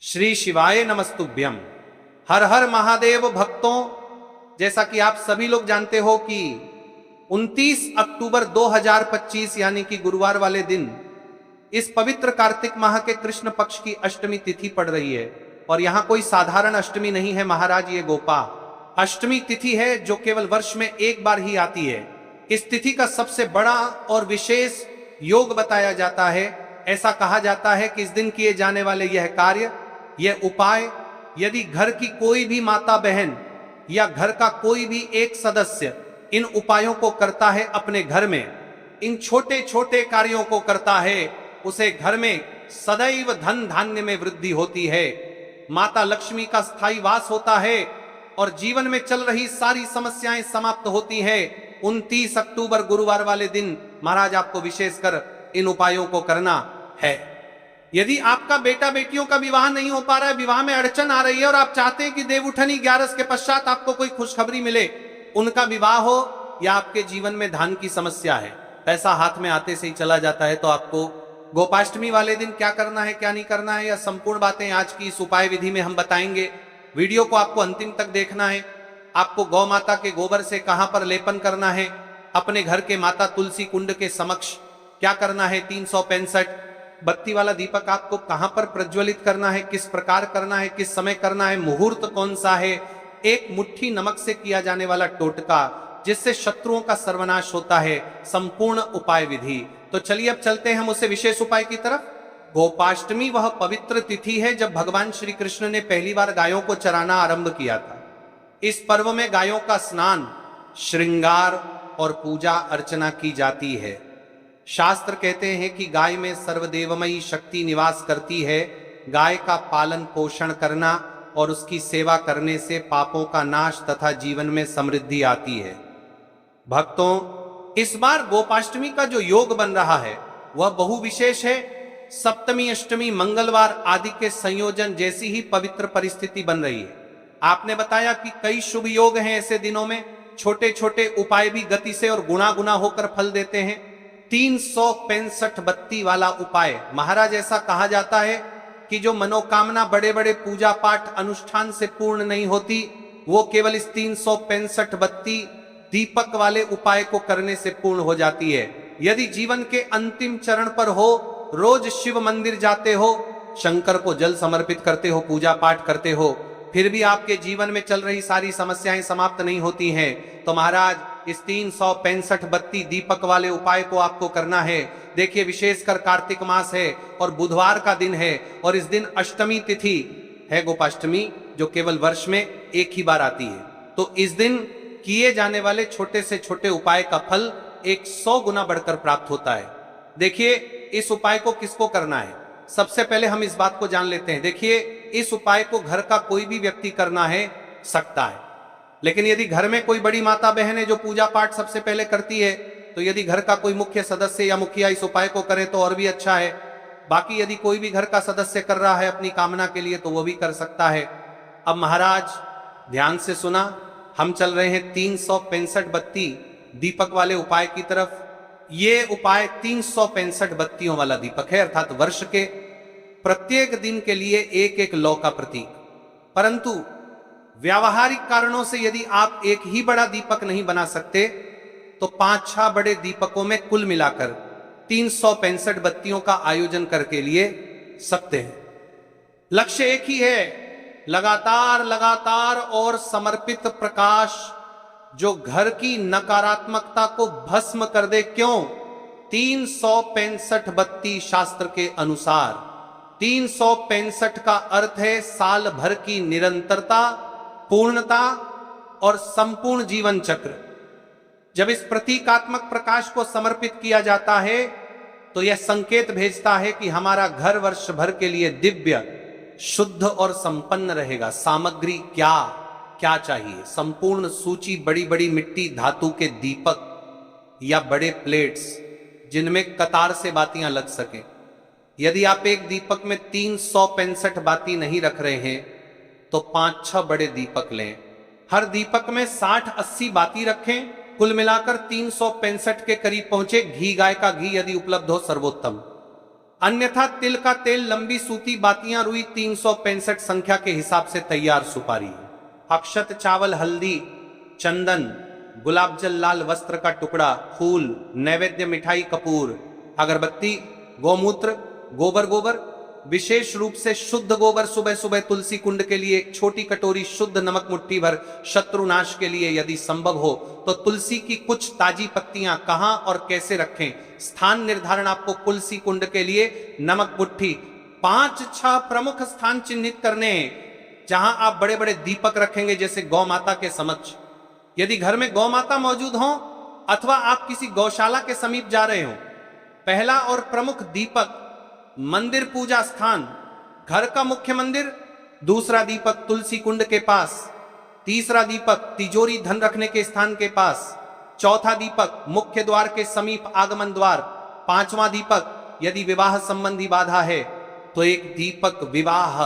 श्री शिवाय नमस्तुभ्यम। हर हर महादेव भक्तों, जैसा कि आप सभी लोग जानते हो कि 29 अक्टूबर 2025 यानी कि गुरुवार वाले दिन इस पवित्र कार्तिक माह के कृष्ण पक्ष की अष्टमी तिथि पड़ रही है। और यहां कोई साधारण अष्टमी नहीं है महाराज, ये गोपा अष्टमी तिथि है जो केवल वर्ष में एक बार ही आती है। इस तिथि का सबसे बड़ा और विशेष योग बताया जाता है। ऐसा कहा जाता है कि इस दिन किए जाने वाले यह कार्य, यह उपाय, यदि घर की कोई भी माता बहन या घर का कोई भी एक सदस्य इन उपायों को करता है, अपने घर में इन छोटे छोटे कार्यों को करता है, उसे घर में सदैव धन धान्य में वृद्धि होती है, माता लक्ष्मी का स्थायी वास होता है और जीवन में चल रही सारी समस्याएं समाप्त होती है। 29 अक्टूबर गुरुवार वाले दिन महाराज आपको विशेषकर इन उपायों को करना है। यदि आपका बेटा बेटियों का विवाह नहीं हो पा रहा है, विवाह में अड़चन आ रही है और आप चाहते हैं कि देवउठनी 11 के पश्चात आपको कोई खुशखबरी मिले, उनका विवाह हो या आपके जीवन में धन की समस्या है, पैसा हाथ में आते से ही चला जाता है, तो आपको गोपाष्टमी वाले दिन क्या करना है, क्या नहीं करना है, या संपूर्ण बातें आज की इस उपाय विधि में हम बताएंगे। वीडियो को आपको अंतिम तक देखना है। आपको गौ माता के गोबर से कहां पर लेपन करना है, अपने घर के माता तुलसी कुंड के समक्ष क्या करना है, 365 बत्ती वाला दीपक आपको कहां पर प्रज्वलित करना है, किस प्रकार करना है, किस समय करना है, मुहूर्त कौन सा है, एक मुट्ठी नमक से किया जाने वाला टोटका जिससे शत्रुओं का सर्वनाश होता है, संपूर्ण उपाय विधि। तो चलिए अब चलते हैं हम उसे विशेष उपाय की तरफ। गोपाष्टमी वह पवित्र तिथि है जब भगवान श्री कृष्ण ने पहली बार गायों को चराना आरंभ किया था। इस पर्व में गायों का स्नान, श्रृंगार और पूजा अर्चना की जाती है। शास्त्र कहते हैं कि गाय में सर्वदेवमयी शक्ति निवास करती है। गाय का पालन पोषण करना और उसकी सेवा करने से पापों का नाश तथा जीवन में समृद्धि आती है। भक्तों, इस बार गोपाष्टमी का जो योग बन रहा है वह बहु विशेष है। सप्तमी, अष्टमी, मंगलवार आदि के संयोजन जैसी ही पवित्र परिस्थिति बन रही है। आपने बताया कि कई शुभ योग हैं ऐसे दिनों में, छोटे छोटे उपाय भी गति से और गुना गुना होकर फल देते हैं। 365 बत्ती वाला उपाय, महाराज ऐसा कहा जाता है कि जो मनोकामना बड़े बड़े पूजा पाठ अनुष्ठान से पूर्ण नहीं होती, वो केवल इस 365 बत्ती दीपक वाले उपाय को करने से पूर्ण हो जाती है। यदि जीवन के अंतिम चरण पर हो, रोज शिव मंदिर जाते हो, शंकर को जल समर्पित करते हो, पूजा पाठ करते हो, फिर भी आपके जीवन में चल रही सारी समस्याएं समाप्त नहीं होती हैं, तो महाराज इस 365 बत्ती दीपक वाले उपाय को आपको करना है। देखिए, विशेषकर कार्तिक मास है और बुधवार का दिन है और इस दिन अष्टमी तिथि है, गोपाष्टमी, जो केवल वर्ष में एक ही बार आती है। तो इस दिन किए जाने वाले छोटे से छोटे उपाय का फल 100 गुना बढ़कर प्राप्त होता है। देखिए, इस उपाय को किसको करना है, सबसे पहले हम इस बात को जान लेते हैं। देखिए, इस उपाय को घर का कोई भी व्यक्ति करना है, सकता है, लेकिन यदि घर में कोई बड़ी माता बहन है जो पूजा पाठ सबसे पहले करती है, तो यदि घर का कोई मुख्य सदस्य या मुखिया इस उपाय को करे तो और भी अच्छा है। बाकी यदि कोई भी घर का सदस्य कर रहा है अपनी कामना के लिए तो वो भी कर सकता है। अब महाराज ध्यान से सुना, हम चल रहे हैं 365 बत्ती दीपक वाले उपाय की तरफ। ये उपाय 365 बत्तियों वाला दीपक है, अर्थात वर्ष के प्रत्येक दिन के लिए एक एक लौ का प्रतीक। परंतु व्यावहारिक कारणों से यदि आप एक ही बड़ा दीपक नहीं बना सकते तो 5-6 बड़े दीपकों में कुल मिलाकर 365 बत्तियों का आयोजन करके लिए सकते हैं। लक्ष्य एक ही है, लगातार लगातार और समर्पित प्रकाश जो घर की नकारात्मकता को भस्म कर दे। क्यों? 365 बत्ती शास्त्र के अनुसार 365 का अर्थ है साल भर की निरंतरता, पूर्णता और संपूर्ण जीवन चक्र। जब इस प्रतीकात्मक प्रकाश को समर्पित किया जाता है तो यह संकेत भेजता है कि हमारा घर वर्ष भर के लिए दिव्य, शुद्ध और संपन्न रहेगा। सामग्री क्या क्या चाहिए, संपूर्ण सूची, बड़ी बड़ी मिट्टी धातु के दीपक या बड़े प्लेट्स जिनमें कतार से बातियां लग सके। यदि आप एक दीपक में 365 बाती नहीं रख रहे हैं तो 5-6 बड़े दीपक लें, हर दीपक में 60-80 बाती रखें, कुल मिलाकर 365 के करीब पहुंचे। घी, गाय का घी यदि उपलब्ध हो सर्वोत्तम। अन्यथा तिल का तेल, लंबी सूती बातियां, रुई 365 संख्या के हिसाब से तैयार सुपारी, अक्षत, चावल, हल्दी, चंदन, गुलाब जल, लाल वस्त्र का टुकड़ा, फूल, नैवेद्य, मिठाई, कपूर, अगरबत्ती, गोमूत्र, गोबर, विशेष रूप से शुद्ध गोबर, सुबह सुबह तुलसी कुंड के लिए एक छोटी कटोरी शुद्ध नमक, मुट्ठी भर शत्रुनाश के लिए, यदि संभव हो तो तुलसी की कुछ ताजी पत्तियां कहां और कैसे रखें, स्थान निर्धारण आपको तुलसी कुंड के लिए नमक मुट्ठी, 5-6 प्रमुख स्थान चिन्हित करने हैं जहां आप बड़े बड़े दीपक रखेंगे, जैसे गौ माता के समक्ष। यदि घर में गौ माता मौजूद हो अथवा आप किसी गौशाला के समीप जा रहे हो, पहला और प्रमुख दीपक मंदिर पूजा स्थान, घर का मुख्य मंदिर, दूसरा दीपक तुलसी कुंड के पास, तीसरा दीपक तिजोरी धन रखने के स्थान के पास, चौथा दीपक मुख्य द्वार के समीप आगमन द्वार, पांचवा दीपक यदि विवाह संबंधी बाधा है तो एक दीपक विवाह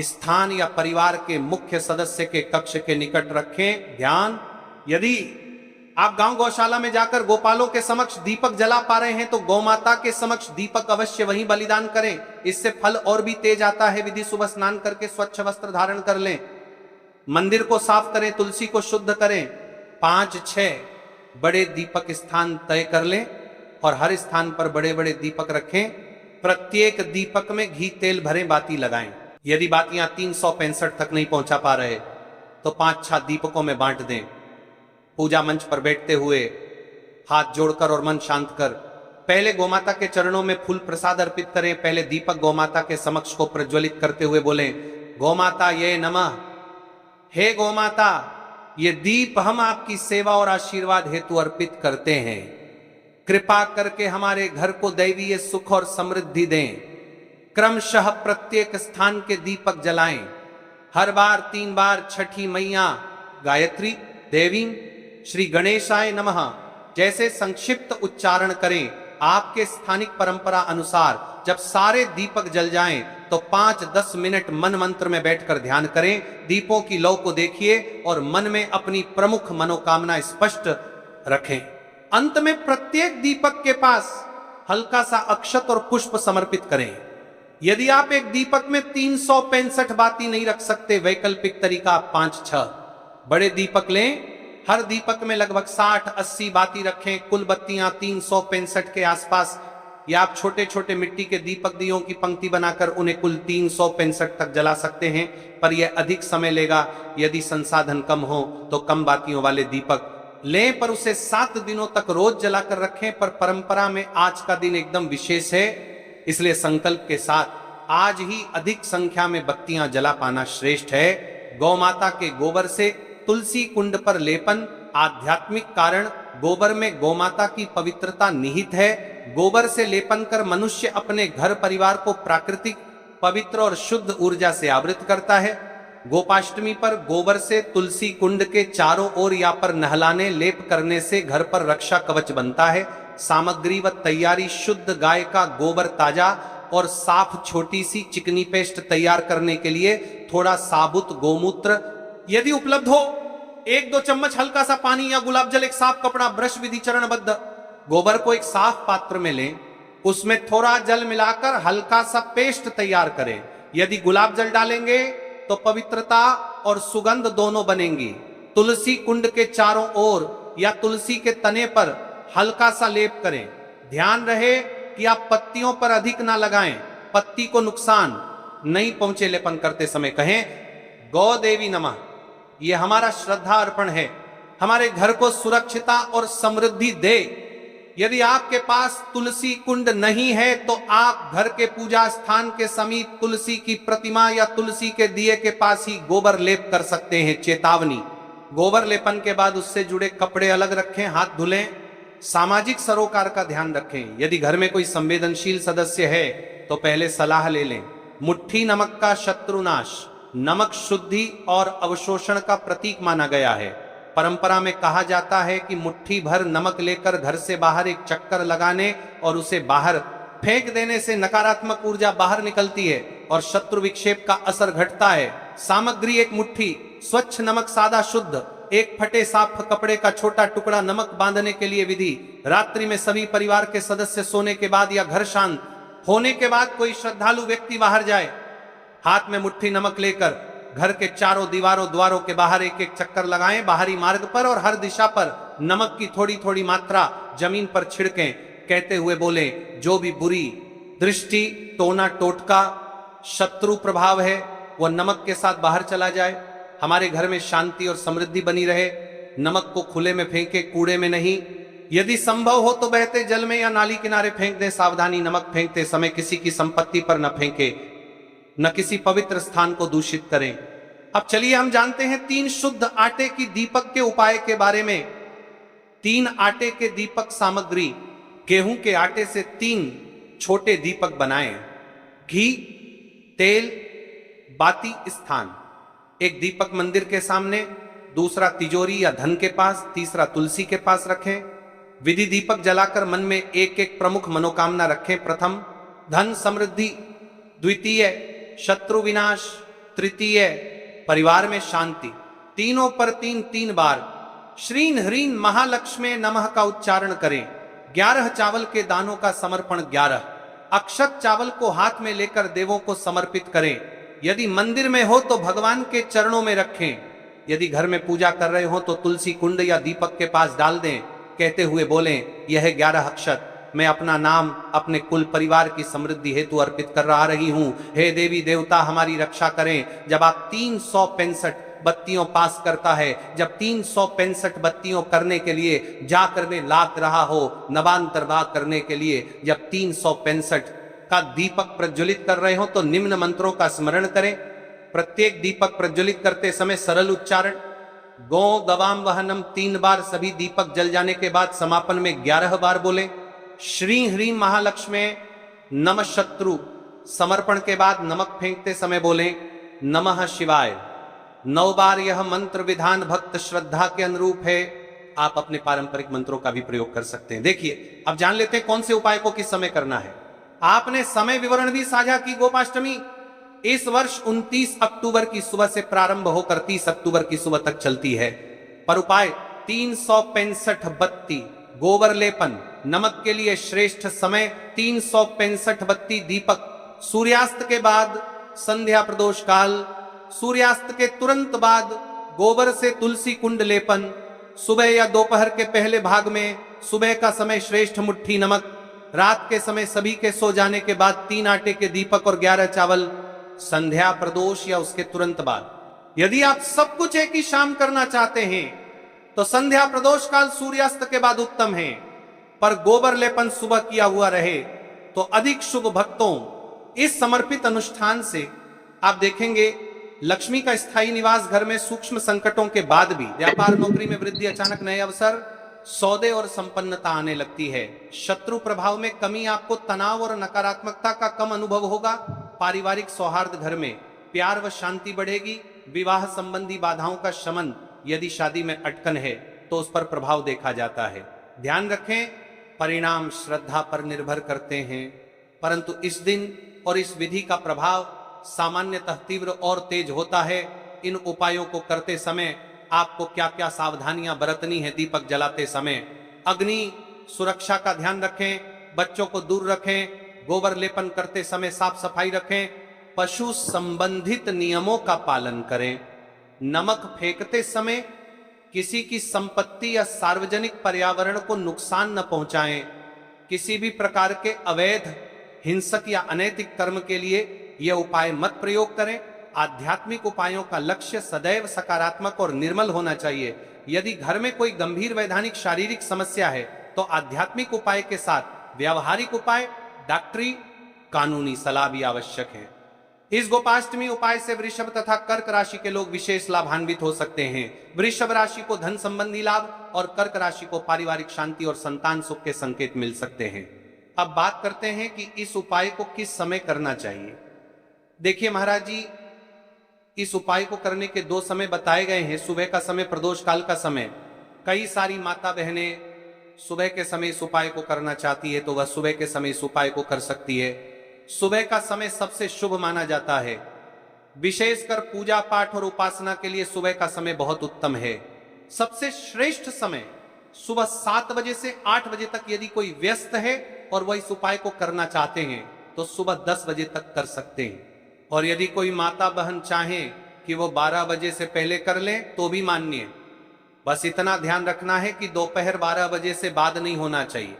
स्थान या परिवार के मुख्य सदस्य के कक्ष के निकट रखें। ध्यान, यदि आप गांव गौशाला में जाकर गोपालों के समक्ष दीपक जला पा रहे हैं तो गौमाता के समक्ष दीपक अवश्य वहीं बलिदान करें, इससे फल और भी तेज आता है। विधि सुबह स्नान करके स्वच्छ वस्त्र धारण कर लें, मंदिर को साफ करें, तुलसी को शुद्ध करें, 5-6 बड़े दीपक स्थान तय कर लें और हर स्थान पर बड़े बड़े दीपक रखें। प्रत्येक दीपक में घी तेल भरे बाती लगाएं। यदि बातियां 365 तक नहीं पहुंचा पा रहे तो 5-6 दीपकों में बांट दें। पूजा मंच पर बैठते हुए हाथ जोड़कर और मन शांत कर पहले गोमाता के चरणों में फूल प्रसाद अर्पित करें। पहले दीपक गोमाता के समक्ष को प्रज्वलित करते हुए बोलें, गोमाता ये नमः। हे गोमाता, ये दीप हम आपकी सेवा और आशीर्वाद हेतु अर्पित करते हैं। कृपा करके हमारे घर को दैवीय सुख और समृद्धि दें। क्रमशः प्रत्येक स्थान के दीपक जलाएं। हर बार 3 बार छठी मैया, गायत्री, देवी, श्री गणेशाय नमः जैसे संक्षिप्त उच्चारण करें। आपके स्थानिक परंपरा अनुसार जब सारे दीपक जल जाएं तो 5-10 मिनट मन मंत्र में बैठकर ध्यान करें। दीपों की लौ को देखिए और मन में अपनी प्रमुख मनोकामना स्पष्ट रखें। अंत में प्रत्येक दीपक के पास हल्का सा अक्षत और पुष्प समर्पित करें। यदि आप एक दीपक में 365 बाती नहीं रख सकते, वैकल्पिक तरीका 5-6 बड़े दीपक लें। हर दीपक में लगभग 60-80 बाती रखें। कुल बत्तियां 365 के आसपास, या आप छोटे छोटे मिट्टी के दीपक दियों की पंक्ति बनाकर उन्हें कुल 365 तक जला सकते हैं, पर यह अधिक समय लेगा। यदि संसाधन कम हो तो कम बातियों वाले दीपक लें, पर उसे 7 दिनों तक रोज जलाकर रखें। पर परंपरा में आज का दिन एकदम विशेष है, इसलिए संकल्प के साथ आज ही अधिक संख्या में बत्तियां जला पाना श्रेष्ठ है। गौ माता के गोबर से तुलसी कुंड पर लेपन, आध्यात्मिक कारण, गोबर में गौमाता की पवित्रता निहित है। गोबर से लेपन कर मनुष्य अपने घर परिवार को प्राकृतिक, पवित्र और शुद्ध ऊर्जा से आवृत करता है। गोपाष्टमी पर गोबर से तुलसी कुंड के चारों ओर या पर नहलाने, लेप करने से घर पर रक्षा कवच बनता है। सामग्री व तैयारी: शुद्ध गाय का गोबर ताजा और साफ छोटी सी चिकनी पेस्ट तैयार करने के लिए थोड़ा साबुत गोमूत्र, यदि उपलब्ध हो 1-2 चम्मच हल्का सा पानी या गुलाब जल, एक साफ कपड़ा, ब्रश विधि चरणबद्ध। गोबर को एक साफ पात्र में लें, उसमें थोड़ा जल मिलाकर हल्का सा पेस्ट तैयार करें। यदि गुलाब जल डालेंगे तो पवित्रता और सुगंध दोनों बनेंगी। तुलसी कुंड के चारों ओर या तुलसी के तने पर हल्का सा लेप करें। ध्यान रहे कि आप पत्तियों पर अधिक ना लगाएं, पत्ती को नुकसान नहीं पहुंचे। लेपन करते समय कहें, गौ देवी नमः। यह हमारा श्रद्धा अर्पण है, हमारे घर को सुरक्षिता और समृद्धि दे। यदि आपके पास तुलसी कुंड नहीं है तो आप घर के पूजा स्थान के समीप तुलसी की प्रतिमा या तुलसी के दिए के पास ही गोबर लेप कर सकते हैं। चेतावनी: गोबर लेपन के बाद उससे जुड़े कपड़े अलग रखें, हाथ धुलें। सामाजिक सरोकार का ध्यान रखें। यदि घर में कोई संवेदनशील सदस्य है तो पहले सलाह ले लें। मुट्ठी नमक का शत्रुनाश, नमक शुद्धि और अवशोषण का प्रतीक माना गया है। परंपरा में कहा जाता है कि मुट्ठी भर नमक लेकर घर से बाहर एक चक्कर लगाने और उसे बाहर फेंक देने से नकारात्मक ऊर्जा बाहर निकलती है और शत्रु विक्षेप का असर घटता है। सामग्री: एक मुट्ठी स्वच्छ नमक, सादा शुद्ध, एक फटे साफ कपड़े का छोटा टुकड़ा। नमक बांधने के लिए विधि: रात्रि में सभी परिवार के सदस्य सोने के बाद या घर शांत होने के बाद कोई श्रद्धालु व्यक्ति बाहर जाए, हाथ में मुट्ठी नमक लेकर घर के चारों दीवारों द्वारों के बाहर एक एक चक्कर लगाएं बाहरी मार्ग पर, और हर दिशा पर नमक की थोड़ी थोड़ी मात्रा जमीन पर छिड़कें, कहते हुए बोले जो भी बुरी दृष्टि, टोना टोटका, शत्रु प्रभाव है वह नमक के साथ बाहर चला जाए, हमारे घर में शांति और समृद्धि बनी रहे। नमक को खुले में फेंके, कूड़े में नहीं। यदि संभव हो तो बहते जल में या नाली किनारे फेंक दें। सावधानी, नमक फेंकते समय किसी की संपत्ति पर न फेंके, न किसी पवित्र स्थान को दूषित करें। अब चलिए हम जानते हैं 3 शुद्ध आटे की दीपक के उपाय के बारे में। 3 आटे के दीपक सामग्री। गेहूं के आटे से 3 छोटे दीपक बनाएं। घी, तेल, बाती स्थान। एक दीपक मंदिर के सामने, दूसरा तिजोरी या धन के पास, तीसरा तुलसी के पास रखें। विधि दीपक जलाकर मन में एक एक प्रमुख मनोकामना रखें। प्रथम धन समृद्धि, द्वितीय शत्रु विनाश, तृतीय परिवार में शांति। तीनों पर 3 बार श्रीं ह्रीं महालक्ष्मी नमः का उच्चारण करें। 11 चावल के दानों का समर्पण। 11 अक्षत चावल को हाथ में लेकर देवों को समर्पित करें। यदि मंदिर में हो तो भगवान के चरणों में रखें। यदि घर में पूजा कर रहे हो तो तुलसी कुंड या दीपक के पास डाल दें, कहते हुए बोलें यह 11 अक्षत मैं अपना नाम, अपने कुल परिवार की समृद्धि हेतु अर्पित कर रही हूं। हे देवी देवता हमारी रक्षा करें। जब आप 365 बत्तियों पास करता है, जब 365 बत्तियों करने के लिए जा करने लाग रहा हो, नवांतरवा करने के लिए जब 365 का दीपक प्रज्वलित कर रहे हो तो निम्न मंत्रों का स्मरण करें। प्रत्येक दीपक प्रज्वलित करते समय सरल उच्चारण गो गवाम वहनम 3 बार, सभी दीपक जल जाने के बाद समापन में 11 बार बोले। श्री ह्रीं महालक्ष्मी नमः शत्रु समर्पण के बाद नमक फेंकते समय बोले नमः शिवाय। 9 बार यह मंत्र विधान भक्त श्रद्धा के अनुरूप है। आप अपने पारंपरिक मंत्रों का भी प्रयोग कर सकते हैं। देखिए अब जान लेते हैं कौन से उपाय को किस समय करना है। आपने समय विवरण भी साझा की। गोपाष्टमी इस वर्ष 29 अक्टूबर की सुबह से प्रारंभ होकर 30 अक्टूबर की सुबह तक चलती है। पर उपाय 365 बत्ती गोबर लेपन। नमक के लिए श्रेष्ठ समय 365 बत्ती दीपक। सूर्यास्त के बाद संध्या प्रदोष काल, सूर्यास्त के तुरंत बाद गोबर से तुलसी कुंड लेपन। सुबह या दोपहर के पहले भाग में सुबह का समय श्रेष्ठ मुट्ठी नमक। रात के समय सभी के सो जाने के बाद 3 आटे के दीपक और 11 चावल। संध्या प्रदोष या उसके तुरंत बाद। यदि आप सब कुछ एक ही शाम करना चाहते हैं तो संध्या प्रदोष काल सूर्यास्त के बाद उत्तम है, पर गोबर लेपन सुबह किया हुआ रहे तो अधिक शुभ। भक्तों इस समर्पित अनुष्ठान से आप देखेंगे लक्ष्मी का स्थायी निवास घर में सूक्ष्म संकटों के बाद भी, व्यापार नौकरी में वृद्धि, अचानक नए अवसर, सौदे और संपन्नता आने लगती है। शत्रु प्रभाव में कमी, आपको तनाव और नकारात्मकता का कम अनुभव होगा। पारिवारिक सौहार्द घर में, प्यार व शांति बढ़ेगी। विवाह संबंधी बाधाओं का शमन, यदि शादी में अटकन है तो उस पर प्रभाव देखा जाता है। ध्यान रखें परिणाम श्रद्धा पर निर्भर करते हैं, परंतु इस दिन और इस विधि का प्रभाव सामान्यतः तीव्र और तेज होता है। इन उपायों को करते समय आपको क्या क्या सावधानियां बरतनी है दीपक जलाते समय। अग्नि सुरक्षा का ध्यान रखें, बच्चों को दूर रखें, गोबर लेपन करते समय साफ सफाई रखें, पशु संबंधित नियमों का पालन करें। नमक फेंकते समय किसी की संपत्ति या सार्वजनिक पर्यावरण को नुकसान न पहुंचाएं। किसी भी प्रकार के अवैध, हिंसक या अनैतिक कर्म के लिए यह उपाय मत प्रयोग करें। आध्यात्मिक उपायों का लक्ष्य सदैव सकारात्मक और निर्मल होना चाहिए। यदि घर में कोई गंभीर वैधानिक शारीरिक समस्या है तो आध्यात्मिक उपाय के साथ व्यावहारिक उपाय, डॉक्टरी, कानूनी सलाह भी आवश्यक है। इस गोपाष्टमी उपाय से वृषभ तथा कर्क राशि के लोग विशेष लाभान्वित हो सकते हैं। वृषभ राशि को धन संबंधी लाभ और कर्क राशि को पारिवारिक शांति और संतान सुख के संकेत मिल सकते हैं। अब बात करते हैं कि इस उपाय को किस समय करना चाहिए। देखिए महाराज जी, इस उपाय को करने के 2 समय बताए गए हैं। सुबह का समय, प्रदोष काल का समय। कई सारी माता बहनें सुबह के समय इस उपाय को करना चाहती है तो वह सुबह के समय इस उपाय को कर सकती है। सुबह का समय सबसे शुभ माना जाता है। विशेषकर पूजा पाठ और उपासना के लिए सुबह का समय बहुत उत्तम है। सबसे श्रेष्ठ समय सुबह 7 बजे से 8 बजे तक। यदि कोई व्यस्त है और वह इस उपाय को करना चाहते हैं तो सुबह 10 बजे तक कर सकते हैं। और यदि कोई माता बहन चाहे कि वो 12 बजे से पहले कर लें तो भी मान्य है। बस इतना ध्यान रखना है कि दोपहर 12 बजे से बाद नहीं होना चाहिए।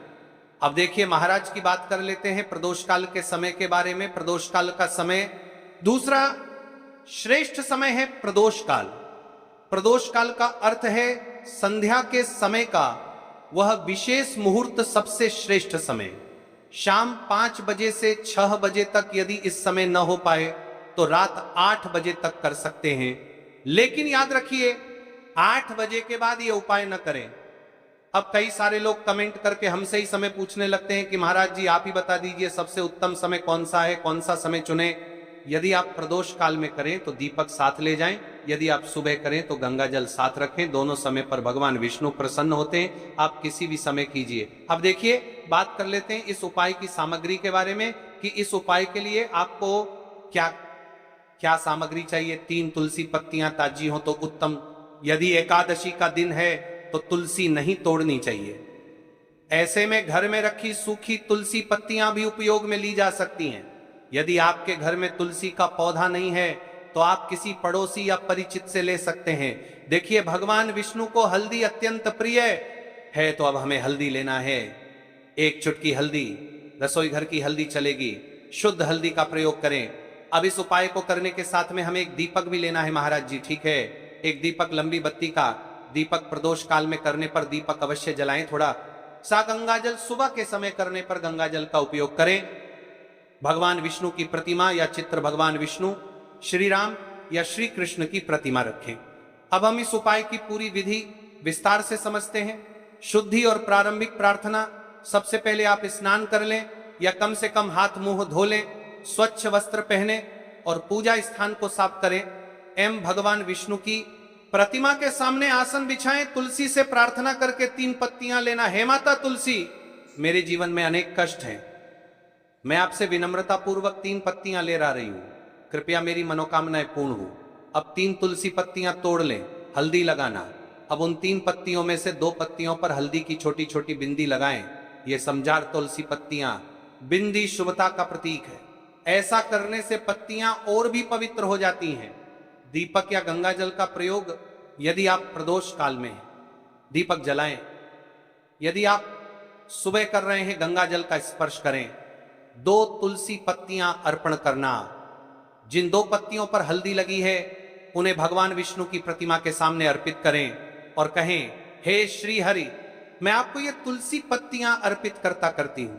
अब देखिए महाराज की बात कर लेते हैं प्रदोष काल के समय के बारे में। प्रदोष काल का समय दूसरा श्रेष्ठ समय है प्रदोष काल। प्रदोष काल का अर्थ है संध्या के समय का वह विशेष मुहूर्त सबसे श्रेष्ठ समय। शाम 5 बजे से 6 बजे तक यदि इस समय न हो पाए तो रात 8 बजे तक कर सकते हैं। लेकिन याद रखिए 8 बजे के बाद ये उपाय न करें। अब कई सारे लोग कमेंट करके हमसे ही समय पूछने लगते हैं कि महाराज जी आप ही बता दीजिए सबसे उत्तम समय कौन सा है, कौन सा समय चुने। यदि आप प्रदोष काल में करें तो दीपक साथ ले जाएं, यदि आप सुबह करें तो गंगा जल साथ रखें। दोनों समय पर भगवान विष्णु प्रसन्न होते हैं। आप किसी भी समय कीजिए। अब देखिए बात कर लेते हैं इस उपाय की सामग्री के बारे में कि इस उपाय के लिए आपको क्या क्या सामग्री चाहिए। 3 तुलसी पत्तियां ताजी हो तो उत्तम। यदि एकादशी का दिन है तो तुलसी नहीं तोड़नी चाहिए। ऐसे में घर में रखी सूखी तुलसी पत्तियां भी उपयोग में ली जा सकती हैं। यदि आपके घर में तुलसी का पौधा नहीं है तो आप किसी पड़ोसी या परिचित से ले सकते हैं। देखिए भगवान विष्णु को हल्दी अत्यंत प्रिय है तो अब हमें हल्दी लेना है। 1 चुटकी हल्दी, रसोई घर की हल्दी चलेगी, शुद्ध हल्दी का प्रयोग करें। अब इस उपाय को करने के साथ में हमें एक दीपक भी लेना है महाराज जी, ठीक है। एक दीपक लंबी बत्ती का दीपक प्रदोष काल में करने पर दीपक अवश्य जलाएं। थोड़ा सा गंगाजल सुबह के समय करने पर गंगाजल का उपयोग करें। भगवान विष्णु की प्रतिमा या चित्र, भगवान विष्णु, श्री राम या श्री कृष्ण की प्रतिमा रखें। अब हम इस उपाय की पूरी विधि विस्तार से समझते हैं। शुद्धि और प्रारंभिक प्रार्थना। सबसे पहले आप स्नान कर लें या कम से कम हाथ मुंह धो लें, स्वच्छ वस्त्र पहने और पूजा स्थान को साफ करें। भगवान विष्णु की प्रतिमा के सामने आसन बिछाएं। तुलसी से प्रार्थना करके 3 पत्तियां लेना। हे माता तुलसी, मेरे जीवन में अनेक कष्ट हैं, मैं आपसे विनम्रता पूर्वक 3 पत्तियां ले आ रही हूं, कृपया मेरी मनोकामनाएं पूर्ण हो। अब 3 तुलसी पत्तियां तोड़ लें, हल्दी लगाना। अब उन 3 पत्तियों में से 2 पत्तियों पर हल्दी की छोटी छोटी बिंदी लगाएं। ये समझार तुलसी पत्तियां, बिंदी शुभता का प्रतीक है। ऐसा करने से पत्तियां और भी पवित्र हो जाती हैं। दीपक या गंगा जल का प्रयोग यदि आप प्रदोष काल में दीपक जलाएं। यदि आप सुबह कर रहे हैं गंगा जल का स्पर्श करें। 2 तुलसी पत्तियां अर्पण करना। जिन 2 पत्तियों पर हल्दी लगी है उन्हें भगवान विष्णु की प्रतिमा के सामने अर्पित करें और कहें, हे श्री हरि, मैं आपको ये तुलसी पत्तियां अर्पित करता करती हूं,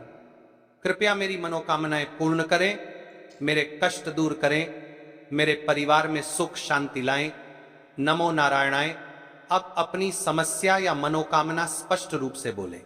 कृपया मेरी मनोकामनाएं पूर्ण करें, मेरे कष्ट दूर करें, मेरे परिवार में सुख शांति लाएं। नमो नारायणाय। अब अपनी समस्या या मनोकामना स्पष्ट रूप से बोलें।